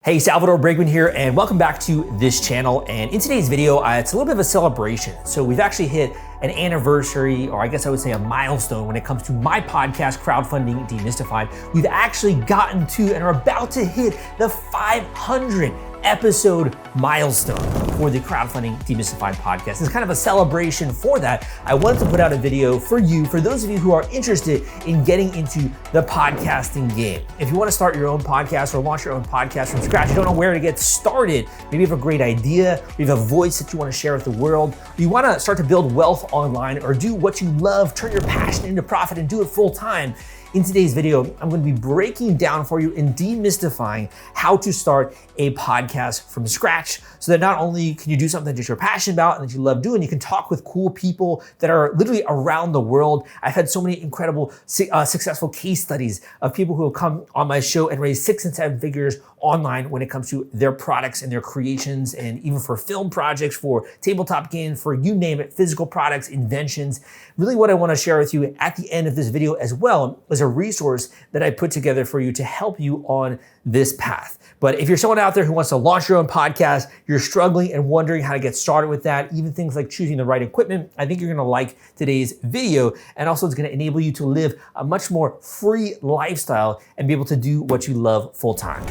Hey, Salvador Briggman here, and welcome back to this channel. And in today's video, it's a little bit of a celebration. So we've actually hit an anniversary, or I guess I would say a milestone when it comes to my podcast, Crowdfunding Demystified. We've actually gotten to and are about to hit the 500 episode milestone for the Crowdfunding Demystified podcast. It's kind of a celebration for that. I wanted to put out a video for you, for those of you who are interested in getting into the podcasting game. If you want to start your own podcast or launch your own podcast from scratch, you don't know where to get started, maybe you have a great idea, you have a voice that you want to share with the world, you want to start to build wealth online or do what you love, turn your passion into profit and do it full time. In today's video, I'm going to be breaking down for you and demystifying how to start a podcast from scratch so that not only can you do something that you're passionate about and that you love doing, you can talk with cool people that are literally around the world. I've had so many incredible successful case studies of people who have come on my show and raised 6 and 7 figures online when it comes to their products and their creations, and even for film projects, for tabletop games, for you name it, physical products, inventions. Really what I want to share with you at the end of this video as well is a resource that I put together for you to help you on this path. But if you're someone out there who wants to launch your own podcast, you're struggling and wondering how to get started with that, even things like choosing the right equipment, I think you're gonna like today's video. And also it's gonna enable you to live a much more free lifestyle and be able to do what you love full time.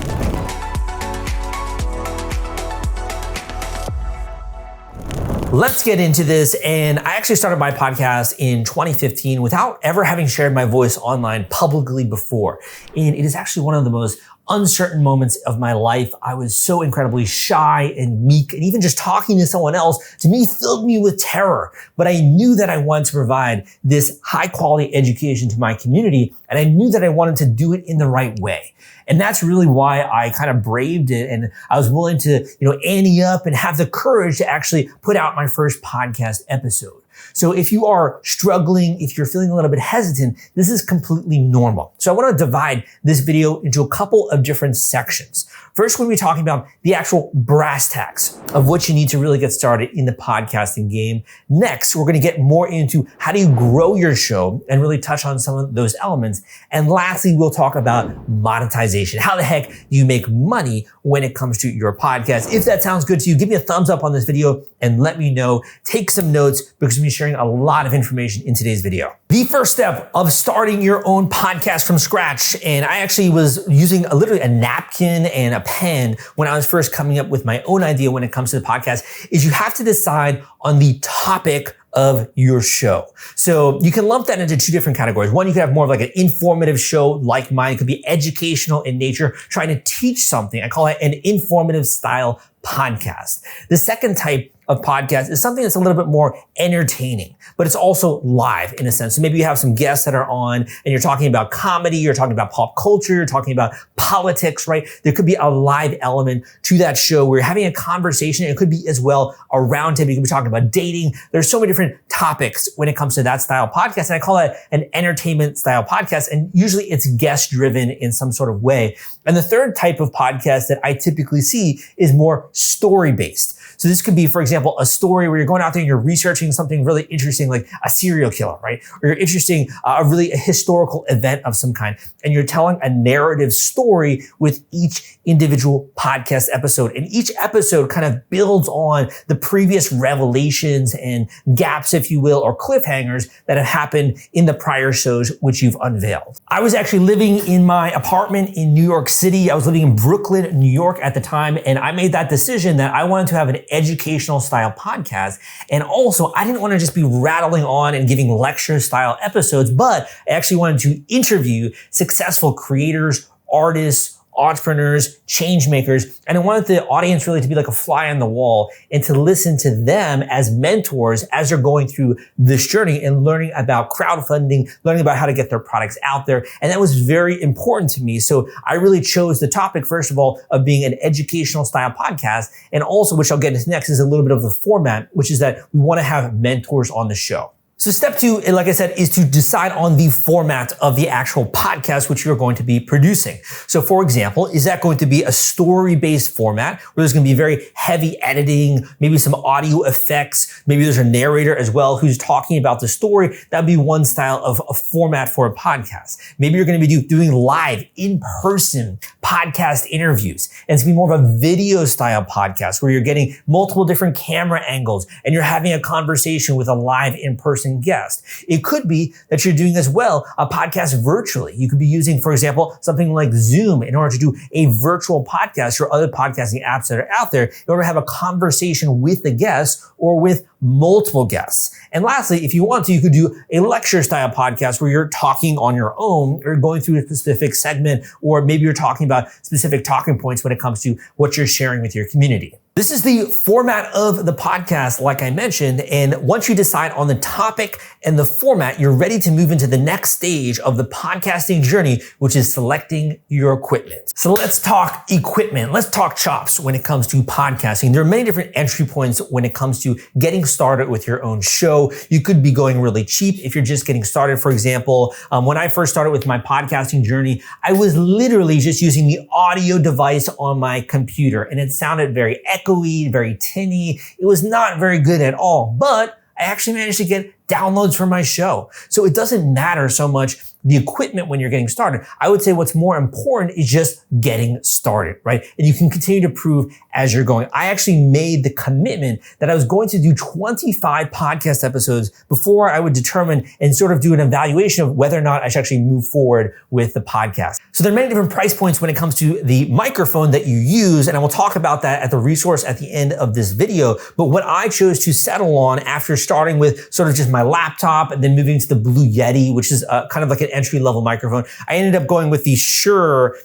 Let's get into this. And I actually started my podcast in 2015 without ever having shared my voice online publicly before. And it is actually one of the most uncertain moments of my life. I was so incredibly shy and meek, and even just talking to someone else to me filled me with terror. But I knew that I wanted to provide this high quality education to my community, and I knew that I wanted to do it in the right way. And that's really why I kind of braved it, and I was willing to, ante up and have the courage to actually put out my first podcast episode. So if you are struggling, if you're feeling a little bit hesitant, this is completely normal. So I want to divide this video into a couple of different sections. First, we're going to be talking about the actual brass tacks of what you need to really get started in the podcasting game. Next, we're going to get more into how do you grow your show and really touch on some of those elements. And lastly, we'll talk about monetization. How the heck do you make money when it comes to your podcast? If that sounds good to you, give me a thumbs up on this video and let me know. Take some notes because I'm going to be sharing a lot of information in today's video. The first step of starting your own podcast from scratch, and I actually was using literally a napkin and a pen when I was first coming up with my own idea when it comes to the podcast, is you have to decide on the topic of your show. So you can lump that into 2 different categories. One, you could have more of like an informative show like mine. It could be educational in nature, trying to teach something. I call it an informative style podcast. The second type of podcast is something that's a little bit more entertaining, but it's also live in a sense. So maybe you have some guests that are on and you're talking about comedy, you're talking about pop culture, you're talking about politics, right? There could be a live element to that show where you're having a conversation. It could be as well a roundtable. You could be talking about dating. There's so many different topics when it comes to that style podcast. And I call that an entertainment style podcast. And usually it's guest driven in some sort of way. And the third type of podcast that I typically see is more story based. So this could be, for example, a story where you're going out there and you're researching something really interesting, like a serial killer, right? Or you're interesting, a historical event of some kind, and you're telling a narrative story with each individual podcast episode. And each episode kind of builds on the previous revelations and gaps, if you will, or cliffhangers that have happened in the prior shows which you've unveiled. I was actually living in my apartment in New York City. I was living in Brooklyn, New York at the time, and I made that decision that I wanted to have an educational style podcast. And also I didn't want to just be rattling on and giving lecture style episodes, but I actually wanted to interview successful creators, artists, entrepreneurs, change makers. And I wanted the audience really to be like a fly on the wall and to listen to them as mentors as they're going through this journey and learning about crowdfunding, learning about how to get their products out there. And that was very important to me. So I really chose the topic, first of all, of being an educational style podcast. And also, which I'll get into next, is a little bit of the format, which is that we want to have mentors on the show. So step 2, like I said, is to decide on the format of the actual podcast which you're going to be producing. So for example, is that going to be a story-based format where there's going to be very heavy editing, maybe some audio effects, maybe there's a narrator as well who's talking about the story? That'd be one style of a format for a podcast. Maybe you're going to be doing live, in-person podcast interviews. And it's going to be more of a video style podcast where you're getting multiple different camera angles and you're having a conversation with a live in-person guest. It could be that you're doing as well a podcast virtually. You could be using, for example, something like Zoom in order to do a virtual podcast or other podcasting apps that are out there in order to have a conversation with the guest or with multiple guests. And lastly, if you want to, you could do a lecture style podcast where you're talking on your own or going through a specific segment, or maybe you're talking about specific talking points when it comes to what you're sharing with your community. This is the format of the podcast, like I mentioned. And once you decide on the topic and the format, you're ready to move into the next stage of the podcasting journey, which is selecting your equipment. So let's talk equipment. Let's talk chops when it comes to podcasting. There are many different entry points when it comes to getting started with your own show. You could be going really cheap if you're just getting started. For example, when I first started with my podcasting journey, I was literally just using the audio device on my computer, and it sounded very echoey, very tinny. It was not very good at all, but I actually managed to get downloads for my show. So it doesn't matter so much the equipment when you're getting started. I would say what's more important is just getting started, right? And you can continue to prove as you're going. I actually made the commitment that I was going to do 25 podcast episodes before I would determine and sort of do an evaluation of whether or not I should actually move forward with the podcast. So there are many different price points when it comes to the microphone that you use, and I will talk about that at the resource at the end of this video. But what I chose to settle on after starting with sort of just my laptop and then moving to the Blue Yeti, which is kind of like an entry-level microphone, I ended up going with the Shure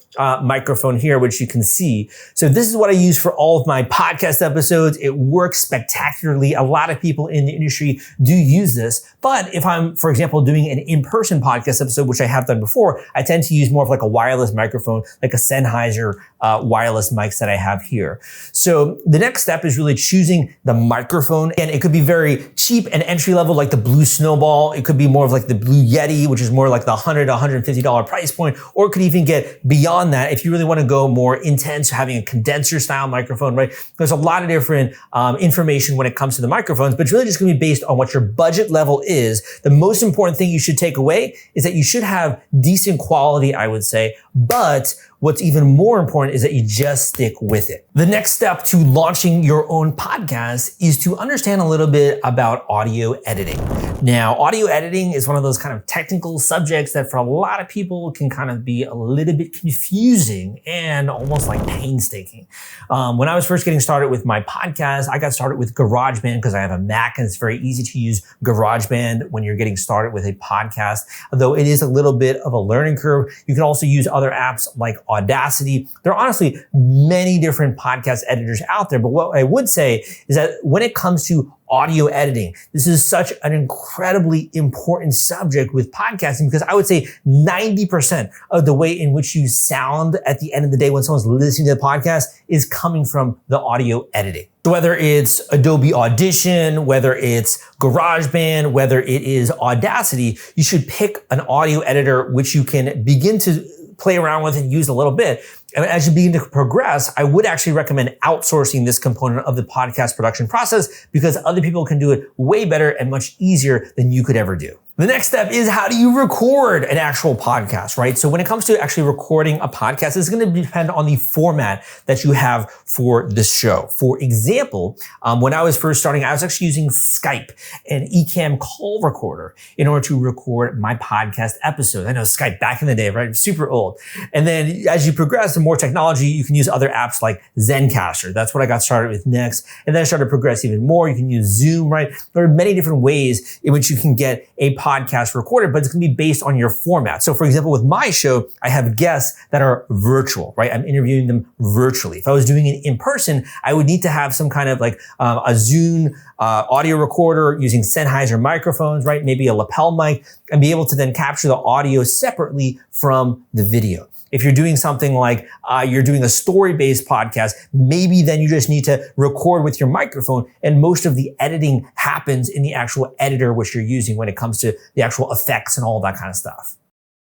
microphone here, which you can see. So this is what I use for all of my podcast episodes. It works spectacularly. A lot of people in the industry do use this. But if I'm, for example, doing an in-person podcast episode, which I have done before, I tend to use more of like a wireless microphone, like a Sennheiser wireless mics that I have here. So the next step is really choosing the microphone. And it could be very cheap and entry level, like the Blue Snowball. It could be more of like the Blue Yeti, which is more like the $100 to $150 price point, or it could even get beyond that if you really want to go more intense, having a condenser style microphone, right? There's a lot of different information when it comes to the microphones, but it's really just going to be based on what your budget level is. The most important thing you should take away is that you should have decent quality, I would say, but what's even more important is that you just stick with it. The next step to launching your own podcast is to understand a little bit about audio editing. Now, audio editing is one of those kind of technical subjects that for a lot of people can kind of be a little bit confusing and almost like painstaking. When I was first getting started with my podcast, I got started with GarageBand because I have a Mac and it's very easy to use GarageBand when you're getting started with a podcast. Although it is a little bit of a learning curve, you can also use other apps like Audacity. There are honestly many different podcast editors out there, but what I would say is that when it comes to audio editing, this is such an incredibly important subject with podcasting because I would say 90% of the way in which you sound at the end of the day when someone's listening to the podcast is coming from the audio editing. So whether it's Adobe Audition, whether it's GarageBand, whether it is Audacity, you should pick an audio editor which you can begin to play around with and use a little bit. And as you begin to progress, I would actually recommend outsourcing this component of the podcast production process because other people can do it way better and much easier than you could ever do. The next step is how do you record an actual podcast, right? So when it comes to actually recording a podcast, it's going to depend on the format that you have for the show. For example, when I was first starting, I was actually using Skype, an eCam call recorder, in order to record my podcast episodes. I know Skype back in the day, right? Super old. And then as you progress, the more technology, you can use other apps like Zencaster. That's what I got started with next. And then I started to progress even more. You can use Zoom, right? There are many different ways in which you can get a podcast recorded, but it's going to be based on your format. So for example, with my show, I have guests that are virtual, right? I'm interviewing them virtually. If I was doing it in person, I would need to have some kind of like a Zoom audio recorder using Sennheiser microphones, right? Maybe a lapel mic, and be able to then capture the audio separately from the video. If you're doing something like you're doing a story-based podcast, maybe then you just need to record with your microphone, and most of the editing happens in the actual editor which you're using when it comes to the actual effects and all that kind of stuff.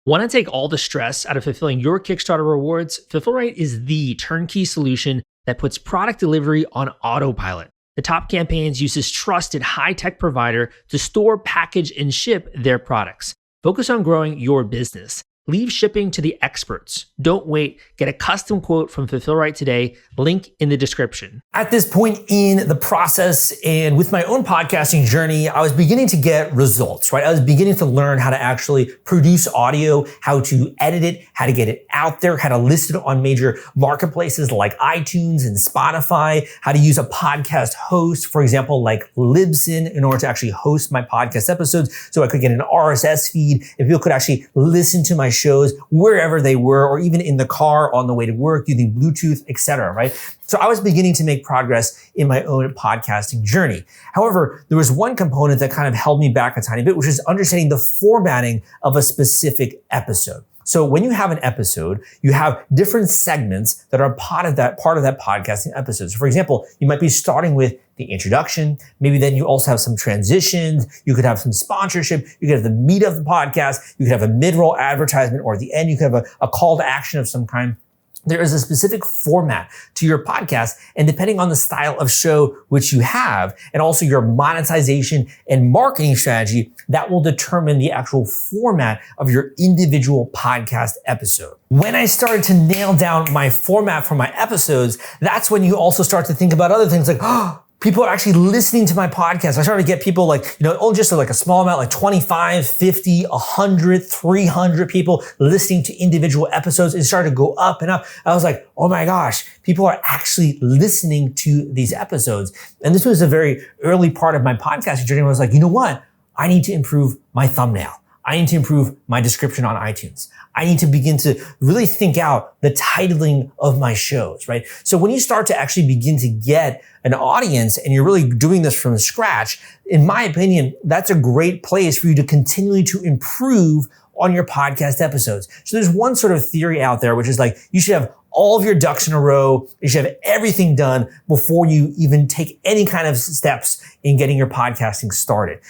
Want to take all the stress out of fulfilling your Kickstarter rewards? Fulfillrite is the turnkey solution that puts product delivery on autopilot. The Top Campaigns uses trusted high-tech provider to store, package, and ship their products. Focus on growing your business. Leave shipping to the experts. Don't wait. Get a custom quote from Fulfillrite today. Link in the description. At this point in the process and with my own podcasting journey, I was beginning to get results, right? I was beginning to learn how to actually produce audio, how to edit it, how to get it out there, how to list it on major marketplaces like iTunes and Spotify, how to use a podcast host, for example, like Libsyn, in order to actually host my podcast episodes so I could get an RSS feed and people could actually listen to my shows wherever they were, or even in the car on the way to work using Bluetooth, etc., right? So I was beginning to make progress in my own podcasting journey. However, there was one component that kind of held me back a tiny bit, which is understanding the formatting of a specific episode. So when you have an episode, you have different segments that are part of that podcasting episode. So for example, you might be starting with the introduction. Maybe then you also have some transitions. You could have some sponsorship. You could have the meat of the podcast. You could have a mid-roll advertisement, or at the end, you could have a call to action of some kind. There is a specific format to your podcast, and depending on the style of show which you have, and also your monetization and marketing strategy, that will determine the actual format of your individual podcast episode. When I started to nail down my format for my episodes, that's when you also start to think about other things like, people are actually listening to my podcast. I started to get people like, just like a small amount, like 25, 50, 100, 300 people listening to individual episodes. It started to go up and up. I was like, oh my gosh, people are actually listening to these episodes. And this was a very early part of my podcasting journey. I was like, you know what? I need to improve my thumbnail. I need to improve my description on iTunes. I need to begin to really think out the titling of my shows, right? So when you start to actually begin to get an audience and you're really doing this from scratch, in my opinion, that's a great place for you to continually to improve on your podcast episodes. So there's one sort of theory out there, which is like, you should have all of your ducks in a row. You should have everything done before you even take any kind of steps in getting your podcasting started.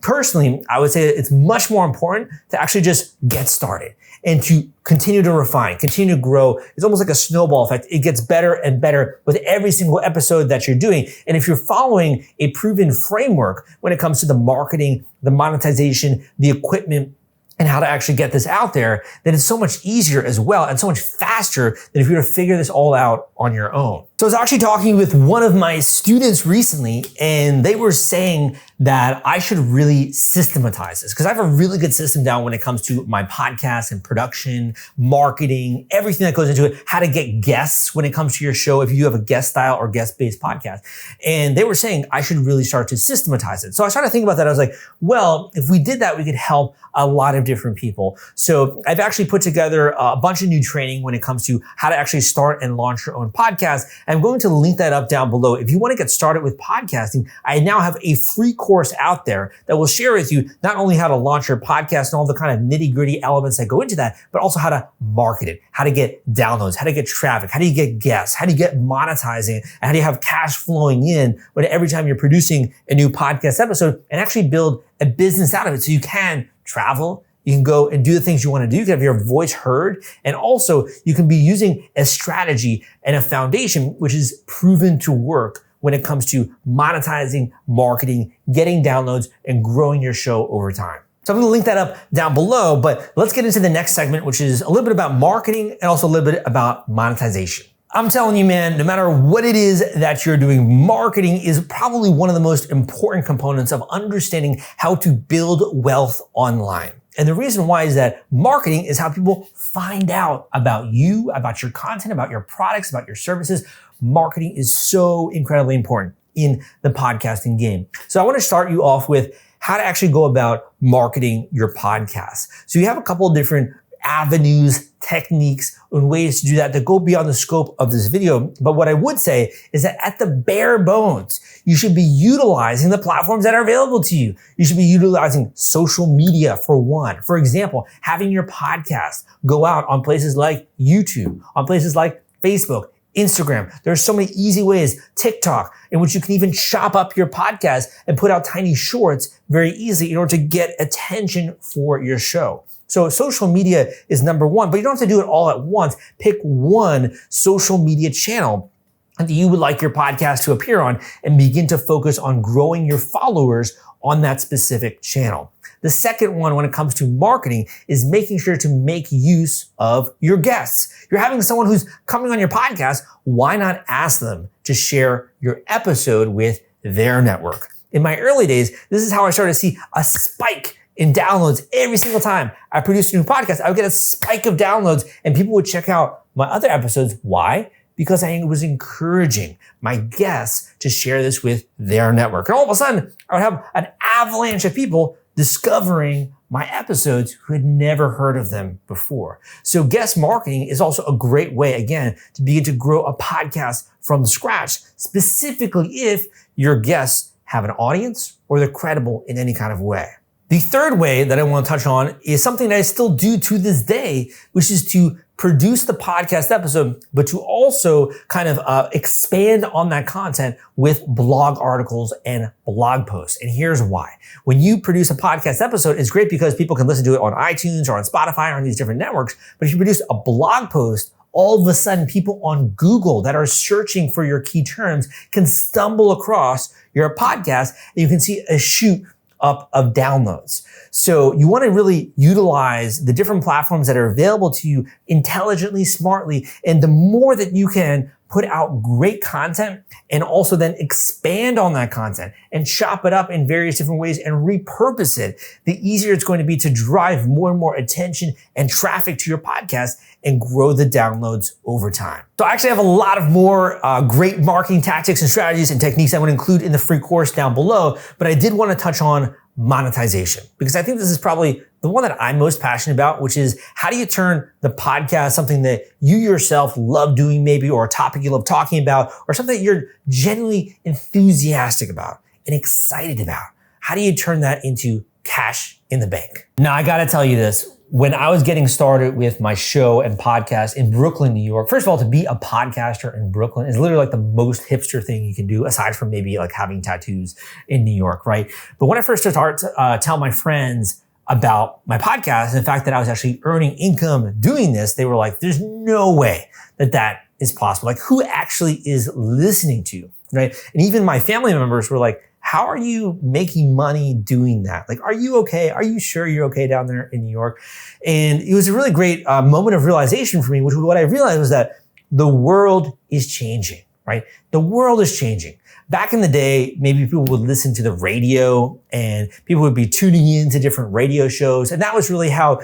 Personally, I would say it's much more important to actually just get started and to continue to refine, continue to grow. It's almost like a snowball effect. It gets better and better with every single episode that you're doing. And if you're following a proven framework when it comes to the marketing, the monetization, the equipment, and how to actually get this out there, then it's so much easier as well and so much faster than if you were to figure this all out on your own. So I was actually talking with one of my students recently, and they were saying that I should really systematize this because I have a really good system down when it comes to my podcast and production, marketing, everything that goes into it, how to get guests when it comes to your show if you have a guest style or guest-based podcast. And they were saying I should really start to systematize it. So I started thinking about that. I was like, well, if we did that, we could help a lot of different people. So I've actually put together a bunch of new training when it comes to how to actually start and launch your own podcast. I'm going to link that up down below. If you want to get started with podcasting, I now have a free course out there that will share with you not only how to launch your podcast and all the kind of nitty-gritty elements that go into that, but also how to market it, how to get downloads, how to get traffic, how do you get guests, how do you get monetizing, and how do you have cash flowing in when every time you're producing a new podcast episode, and actually build a business out of it so you can travel, you can go and do the things you want to do. You can have your voice heard. And also you can be using a strategy and a foundation, which is proven to work when it comes to monetizing, marketing, getting downloads, and growing your show over time. So I'm going to link that up down below, but let's get into the next segment, which is a little bit about marketing and also a little bit about monetization. I'm telling you, man, no matter what it is that you're doing, marketing is probably one of the most important components of understanding how to build wealth online. And the reason why is that marketing is how people find out about you, about your content, about your products, about your services. Marketing is so incredibly important in the podcasting game. So I want to start you off with how to actually go about marketing your podcast. So you have a couple of different avenues, techniques, and ways to do that go beyond the scope of this video. But what I would say is that at the bare bones, you should be utilizing the platforms that are available to you. You should be utilizing social media for one. For example, having your podcast go out on places like YouTube, on places like Facebook, Instagram. There's so many easy ways, TikTok, in which you can even chop up your podcast and put out tiny shorts very easily in order to get attention for your show. So social media is number one, but you don't have to do it all at once. Pick one social media channel that you would like your podcast to appear on and begin to focus on growing your followers on that specific channel. The second one when it comes to marketing is making sure to make use of your guests. You're having someone who's coming on your podcast. Why not ask them to share your episode with their network? In my early days, this is how I started to see a spike in downloads every single time I produced a new podcast. I would get a spike of downloads and people would check out my other episodes. Why? Because I was encouraging my guests to share this with their network. And all of a sudden, I would have an avalanche of people discovering my episodes who had never heard of them before. So guest marketing is also a great way, again, to begin to grow a podcast from scratch, specifically if your guests have an audience or they're credible in any kind of way. The third way that I want to touch on is something that I still do to this day, which is to produce the podcast episode, but to also kind of expand on that content with blog articles and blog posts. And here's why. When you produce a podcast episode, it's great because people can listen to it on iTunes or on Spotify or on these different networks. But if you produce a blog post, all of a sudden people on Google that are searching for your key terms can stumble across your podcast and you can see a shoot up of downloads. So you want to really utilize the different platforms that are available to you intelligently, smartly. And the more that you can put out great content and also then expand on that content and chop it up in various different ways and repurpose it, the easier it's going to be to drive more and more attention and traffic to your podcast and grow the downloads over time. So I actually have a lot of more great marketing tactics and strategies and techniques I would include in the free course down below, but I did want to touch on monetization because I think this is probably the one that I'm most passionate about, which is how do you turn the podcast, something that you yourself love doing maybe, or a topic you love talking about, or something that you're genuinely enthusiastic about and excited about. How do you turn that into cash in the bank? Now, I got to tell you this. When I was getting started with my show and podcast in Brooklyn, New York, first of all, to be a podcaster in Brooklyn is literally like the most hipster thing you can do, aside from maybe like having tattoos in New York, right? But when I first started to tell my friends about my podcast and the fact that I was actually earning income doing this, they were like, there's no way that that is possible. Like, who actually is listening to you, right? And even my family members were like, how are you making money doing that? Like, are you okay? Are you sure you're okay down there in New York? And it was a really great moment of realization for me, which what I realized was that the world is changing, right? The world is changing. Back in the day, maybe people would listen to the radio and people would be tuning in to different radio shows. And that was really how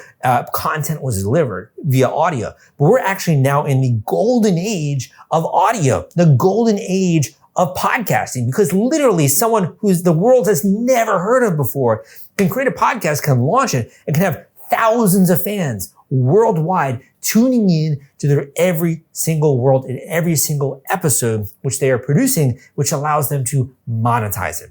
content was delivered via audio. But we're actually now in the golden age of audio, the golden age of podcasting, because literally someone who's the world has never heard of before can create a podcast, can launch it, and can have thousands of fans worldwide tuning in to their every single world in every single episode which they are producing, which allows them to monetize it.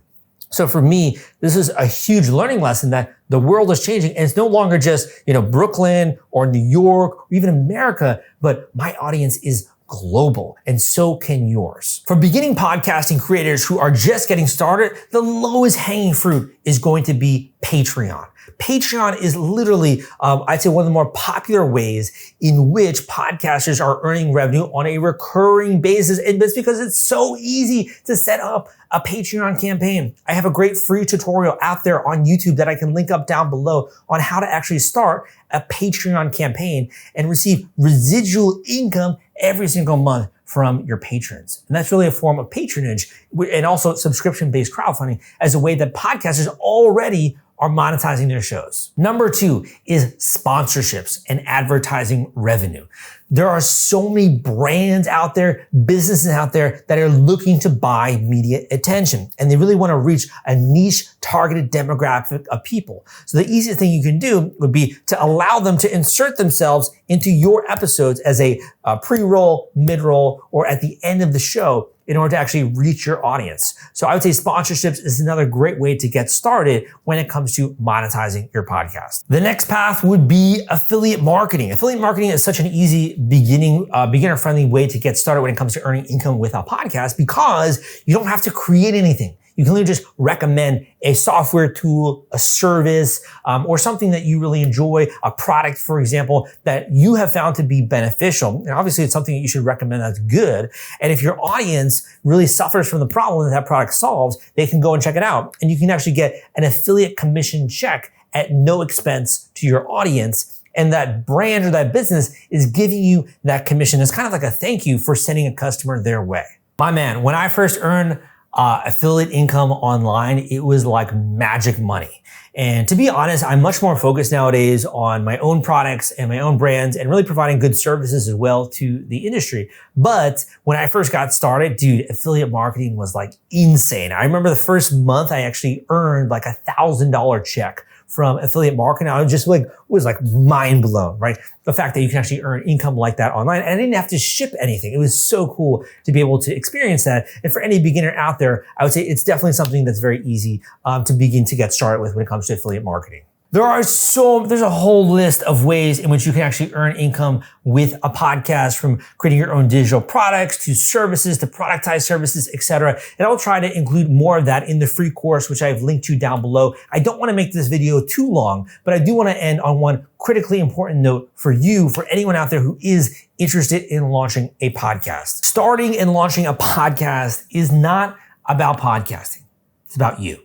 So for me, this is a huge learning lesson that the world is changing, and it's no longer just, Brooklyn or New York or even America, but my audience is global, and so can yours. For beginning podcasting creators who are just getting started, the lowest hanging fruit is going to be Patreon. Patreon is literally, I'd say, one of the more popular ways in which podcasters are earning revenue on a recurring basis. And it's because it's so easy to set up a Patreon campaign. I have a great free tutorial out there on YouTube that I can link up down below on how to actually start a Patreon campaign and receive residual income every single month from your patrons. And that's really a form of patronage and also subscription-based crowdfunding as a way that podcasters already are monetizing their shows. Number 2 is sponsorships and advertising revenue. There are so many brands out there, businesses out there that are looking to buy media attention, and they really want to reach a niche targeted demographic of people. So the easiest thing you can do would be to allow them to insert themselves into your episodes as a pre-roll, mid-roll, or at the end of the show in order to actually reach your audience. So I would say sponsorships is another great way to get started when it comes to monetizing your podcast. The next path would be affiliate marketing. Affiliate marketing is such an easy beginner-friendly way to get started when it comes to earning income with a podcast because you don't have to create anything. You can literally just recommend a software tool, a service, or something that you really enjoy, a product, for example, that you have found to be beneficial. And obviously, it's something that you should recommend that's good. And if your audience really suffers from the problem that product solves, they can go and check it out. And you can actually get an affiliate commission check at no expense to your audience. And that brand or that business is giving you that commission. It's kind of like a thank you for sending a customer their way. My man, when I first earned affiliate income online, it was like magic money. And to be honest, I'm much more focused nowadays on my own products and my own brands and really providing good services as well to the industry. But when I first got started, dude, affiliate marketing was like insane. I remember the first month I actually earned like $1,000 check from affiliate marketing. I was like mind blown, right? The fact that you can actually earn income like that online, and I didn't have to ship anything. It was so cool to be able to experience that. And for any beginner out there, I would say it's definitely something that's very easy to begin to get started with when it comes to affiliate marketing. There's a whole list of ways in which you can actually earn income with a podcast, from creating your own digital products to services to productized services, etc. And I'll try to include more of that in the free course, which I've linked to down below. I don't want to make this video too long, but I do want to end on one critically important note for you, for anyone out there who is interested in launching a podcast. Starting and launching a podcast is not about podcasting. It's about you.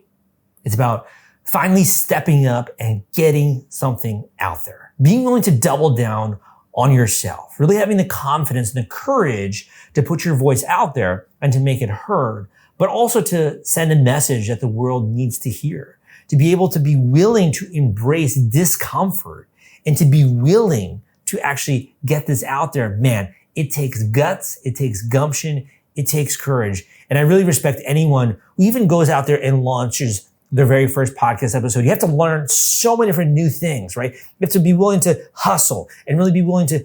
It's about finally stepping up and getting something out there. Being willing to double down on yourself. Really having the confidence and the courage to put your voice out there and to make it heard, but also to send a message that the world needs to hear. To be able to be willing to embrace discomfort and to be willing to actually get this out there. Man, it takes guts, it takes gumption, it takes courage. And I really respect anyone who even goes out there and launches their very first podcast episode. You have to learn so many different new things, right? You have to be willing to hustle and really be willing to,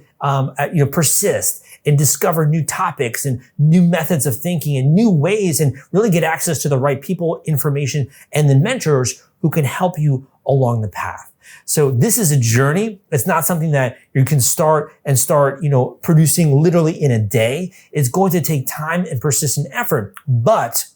persist and discover new topics and new methods of thinking and new ways, and really get access to the right people, information, and the mentors who can help you along the path. So this is a journey. It's not something that you can start producing literally in a day. It's going to take time and persistent effort. But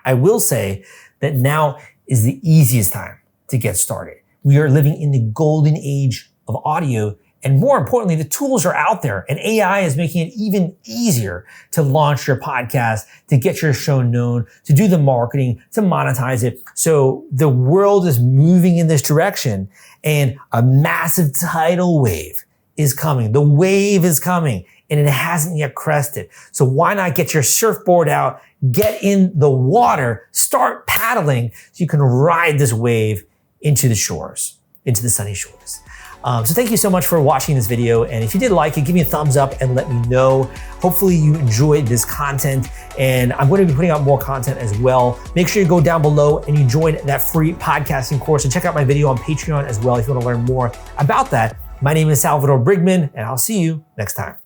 I will say that now is the easiest time to get started. We are living in the golden age of audio, and more importantly, the tools are out there, and AI is making it even easier to launch your podcast, to get your show known, to do the marketing, to monetize it. So the world is moving in this direction, and a massive tidal wave is coming. The wave is coming, and it hasn't yet crested. So why not get your surfboard out, get in the water, start paddling so you can ride this wave into the shores, into the sunny shores. So thank you so much for watching this video. And if you did like it, give me a thumbs up and let me know. Hopefully you enjoyed this content, and I'm going to be putting out more content as well. Make sure you go down below and you join that free podcasting course, and check out my video on Patreon as well if you want to learn more about that. My name is Salvador Briggman, and I'll see you next time.